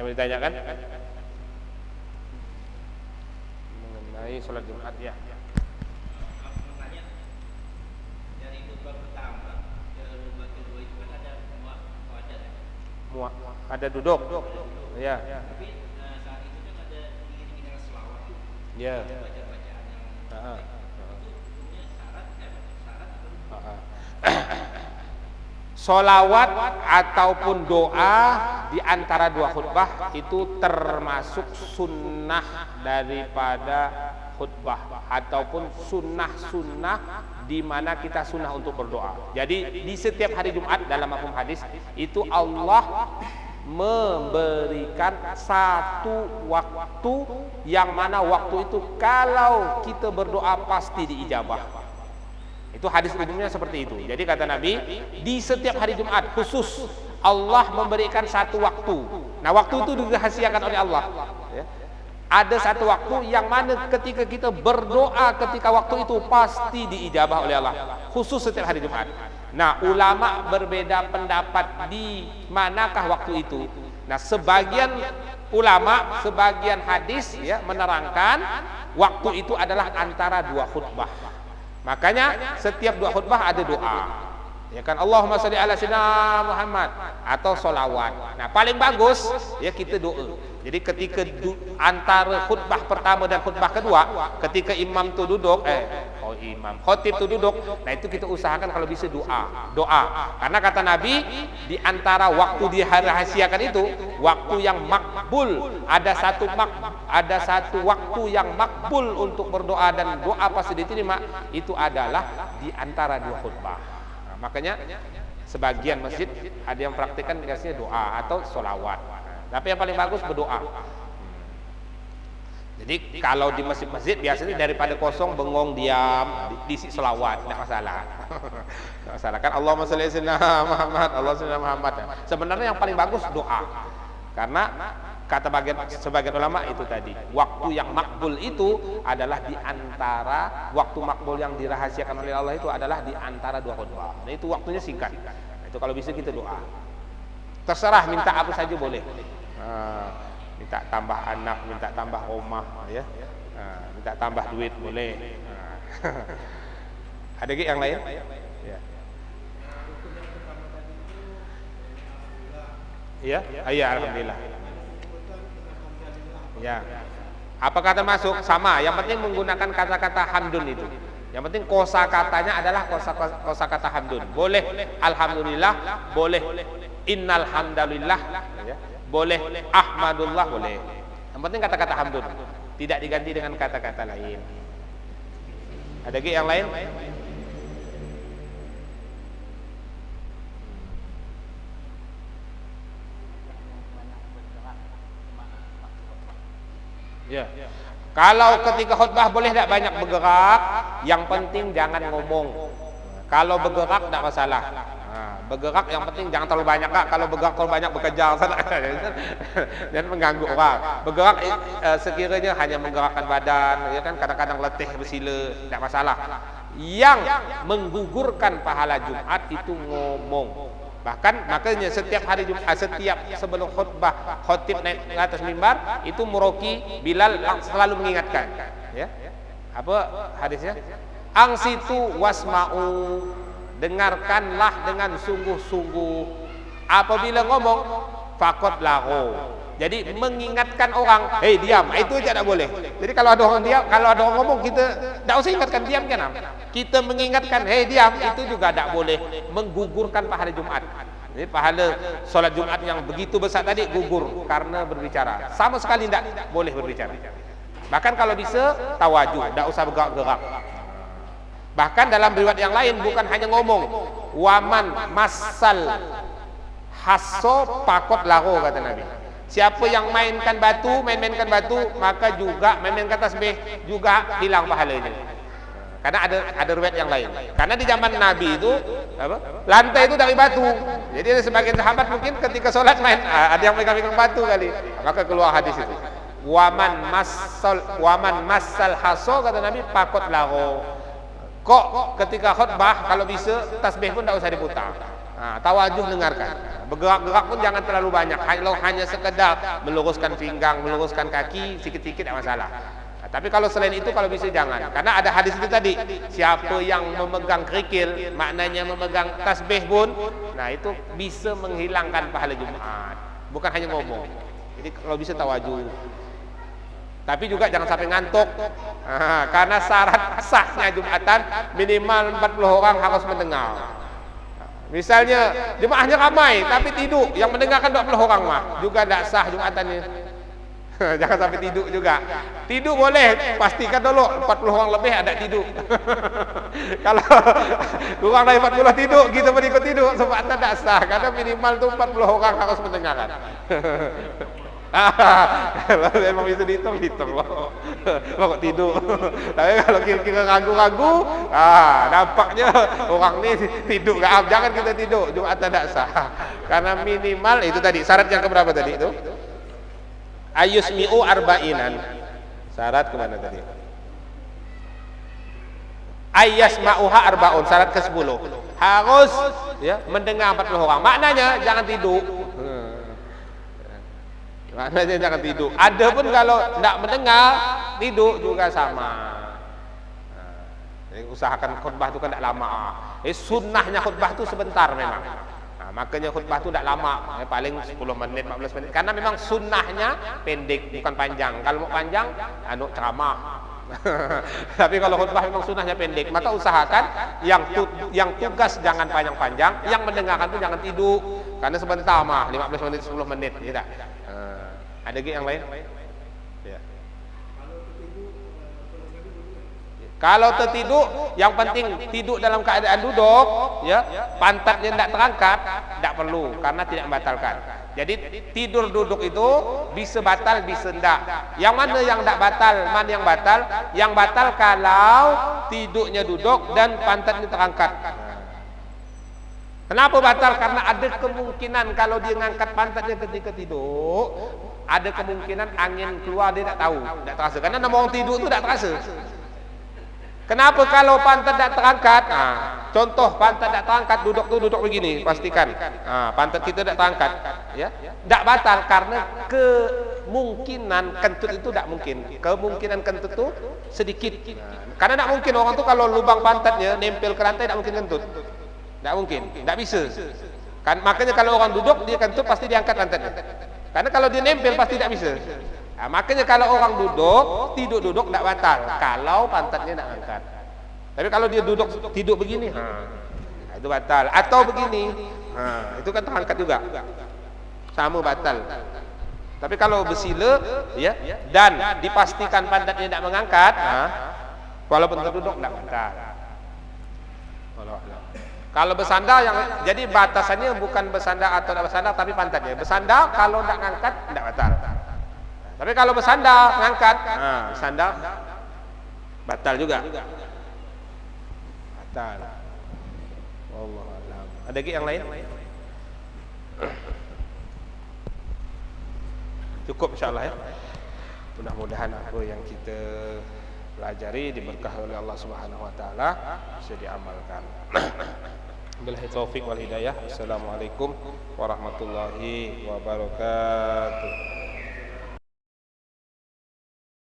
Yang mau ditanyakan mengenai sholat Jumat ya. Makanya dari khutbah pertama ke khutbah kedua itu kan ada muat, Ada duduk. Ya. tapi saat itu kan ada diiringi dengan selawat tuh. Ya. Bacaan yang Heeh. itu hukumnya syarat atau Sholawat ataupun doa di antara dua khutbah itu termasuk sunnah daripada khutbah ataupun sunnah-sunnah di mana kita sunnah untuk berdoa. Jadi di setiap hari Jumat dalam mafhum hadis itu Allah memberikan satu waktu yang mana waktu itu kalau kita berdoa pasti diijabah. Itu hadis umumnya seperti itu. Jadi kata Nabi, di setiap hari Jumat khusus Allah memberikan satu waktu. Nah, waktu itu dirahasiakan oleh Allah. Ya. Ada satu waktu yang mana ketika kita berdoa ketika waktu itu pasti diijabah oleh Allah. Khusus setiap hari Jumat. Nah, ulama berbeda pendapat di manakah waktu itu. Nah, sebagian ulama, sebagian hadis ya menerangkan waktu itu adalah antara dua khutbah. Makanya setiap dua khutbah ada doa. Ya kan, Allahumma sholli ala sayyidina Muhammad atau sholawat. Nah, paling bagus ya kita doa. Jadi ketika antara khutbah pertama dan khutbah kedua, ketika imam tu duduk, khotib tu duduk, nah itu kita usahakan kalau bisa doa. Karena kata Nabi, di antara waktu dirahasiakan itu, waktu yang makbul, ada satu waktu yang makbul untuk berdoa dan doa pasti diterima, itu adalah di antara dua khutbah. Nah, makanya sebagian masjid ada yang praktikkan biasanya doa atau sholawat. Tapi yang paling bagus berdoa. Jadi kalau di masjid-masjid biasanya daripada kosong bengong diam diisi selawat, tidak masalah. Tidak masalah kan, Allahumma sholli ala sayyidina Muhammad, Allahumma sholli ala Muhammad. Sebenarnya yang paling bagus doa. Karena kata sebagian ulama itu tadi, waktu yang makbul itu adalah di antara waktu makbul yang dirahasiakan oleh Allah itu adalah di antara dua khutbah. Nah, itu waktunya singkat. Nah, itu kalau bisa kita doa. Terserah minta apa saja boleh. Minta tambah anak, minta tambah rumah ya. Minta tambah duit boleh. Ada lagi yang lain? Ya. Iya, iya alhamdulillah. Ya. Apakah termasuk? Sama, yang penting menggunakan kata-kata hamdun itu. Yang penting kosakatanya adalah kosakata hamdun. Boleh alhamdulillah, boleh innal hamdalillah, ya. Boleh ahmadullah, boleh. Yang penting kata-kata hamdun, tidak diganti dengan kata-kata lain. Ada lagi yang lain? Ya. Kalau ketika khutbah boleh tidak banyak bergerak, yang penting jangan ngomong. Kalau bergerak tidak masalah. Bergerak yang penting jangan terlalu banyak, Kak. Kalau bergerak terlalu banyak bekerja dan mengganggu orang. Bergerak sekiranya hanya menggerakkan badan, ya kan, kadang-kadang letih bersila, tidak masalah. Yang menggugurkan pahala Jumat itu ngomong. Bahkan makanya setiap hari Jumat, setiap sebelum khutbah, khotib naik ke atas mimbar itu Muroki Bilal selalu mengingatkan, ya. Apa hadisnya? Angsitu wasma'u, dengarkanlah dengan sungguh-sungguh. Apabila ngomong fakot lago, jadi mengingatkan orang, hei diam, itu aja tidak boleh. Jadi kalau ada orang diam, kalau ada orang ngomong, kita tidak usah ingatkan diam kan? Kita mengingatkan, hei diam, itu juga tidak boleh, menggugurkan pahala Jumat. Jadi pahala sholat Jumat yang begitu besar tadi gugur karena berbicara. Sama sekali tidak boleh berbicara. Bahkan kalau bisa tawajuh, tidak usah bergerak-gerak. Bahkan dalam riwayat yang lain bukan hanya ngomong, waman masal hasso pakot lago, kata Nabi. Siapa yang mainkan batu, main-mainkan batu, maka juga main-mainkan tasbih, juga hilang pahalanya. Karena ada riwayat yang lain. Karena di zaman Nabi itu lantai itu dari batu. Jadi ada sebagian sahabat mungkin ketika sholat main, ada yang pegang-pegang batu kali, maka keluar hadis itu. Waman masal hasso, kata Nabi, pakot lago. Kok ketika khutbah kalau bisa tasbih pun tidak usah diputar. Tawajuh dengarkan. Bergerak-gerak pun jangan terlalu banyak. Kalau hanya sekedar meluruskan pinggang, meluruskan kaki, sikit-sikit tidak masalah. Tapi kalau selain itu, kalau bisa jangan. Karena ada hadis itu tadi, siapa yang memegang kerikil, maknanya memegang tasbih pun, nah itu bisa menghilangkan pahala Jumat. Bukan hanya ngomong. Jadi kalau bisa tawajuh. Tapi juga jangan sampai ngantuk. Karena syarat sahnya Jumatan minimal 40 orang harus mendengar. Misalnya jemaahnya ramai tapi tidur, yang mendengarkan 20 orang mah juga tidak sah Jumatannya. Jangan sampai tidur juga. Tidur boleh, pastikan dulu 40 orang lebih ada tidur. Kalau kurang dari 40 tidur, kita pun ikut tidur sebab tidak sah. Karena minimal tu 40 orang harus mendengarkan. Kalau memang bisa dihitung loh. Kok tidur. Tapi kalau kira-kira ragu-ragu, nampaknya orang ni tidur. Jangan kita tidur, Jumatan tidak sah. Karena minimal itu tadi, syarat yang keberapa tadi itu? Ayusmi'u arba'inan. Syarat kemana tadi? Ayyasma'uha arba'un. Syarat ke-10. Harus ya, mendengar 40 orang. Maknanya jangan tidur. Maknanya jangan tidur. Ada pun kalau tidak mendengar, tidur juga sama. Usahakan khutbah itu kan tidak lama. Sunnahnya khutbah itu sebentar memang. Makanya khutbah itu tidak lama, paling 10 menit, 14 menit. Karena memang sunnahnya pendek, bukan panjang. Kalau mau panjang, ceramah. Tapi kalau khutbah memang sunnahnya pendek. Maka usahakan yang tugas jangan panjang-panjang, yang mendengarkan itu jangan tidur. Karena sebentar mah, 15 menit, 10 menit. Tidak. Ada lagi yang lain? Ya. Kalau tertidur, yang penting tidur dalam keadaan duduk, ya, pantatnya tidak terangkat, tidak perlu, karena tidak membatalkan. Jadi tidur duduk itu bisa batal, bisa tidak. Yang mana yang tidak batal, mana yang batal? Yang batal kalau tidurnya duduk dan pantatnya terangkat. Kenapa batal? Karena ada kemungkinan kalau dia mengangkat pantatnya ketika tidur, ada kemungkinan angin keluar dia tidak tahu, tidak terasa. Karena nama orang tidur itu tidak terasa. Kenapa kalau pantat tidak terangkat? Contoh pantat tidak terangkat, duduk begini, pastikan. Pantat kita tidak terangkat, ya, tidak batal karena kemungkinan kentut itu tidak mungkin. Kemungkinan kentut itu sedikit. Karena tidak mungkin orang itu kalau lubang pantatnya nempel ke lantai tidak mungkin kentut. Tidak mungkin, tidak bisa. Kan makanya kalau orang duduk dia kentut pasti diangkat pantatnya. Karena kalau dia nempel pasti tidak bisa. Makanya kalau orang tidur duduk tidak batal kalau pantatnya tidak angkat. Tapi kalau dia tidur begini, itu batal. Atau begini, itu kan terangkat juga, sama batal. Tapi kalau bersila, ya, dan dipastikan pantatnya tidak mengangkat, walaupun terduduk tidak batal. Kalau bersandar jadi batasannya bukan bersandar atau tidak bersandar, tapi pantatnya. Bersandar kalau tidak mengangkat tidak batal. Tapi kalau bersandar, ngangkat, bersandar batal juga. Batal. Wallahu a'lam. Ada lagi yang lain? Cukup insyaallah ya. Mudah-mudahan apa yang kita pelajari diberkahi oleh Allah Subhanahu wa taala bisa diamalkan. Billahi taufik wal hidayah. Assalamualaikum warahmatullahi wabarakatuh.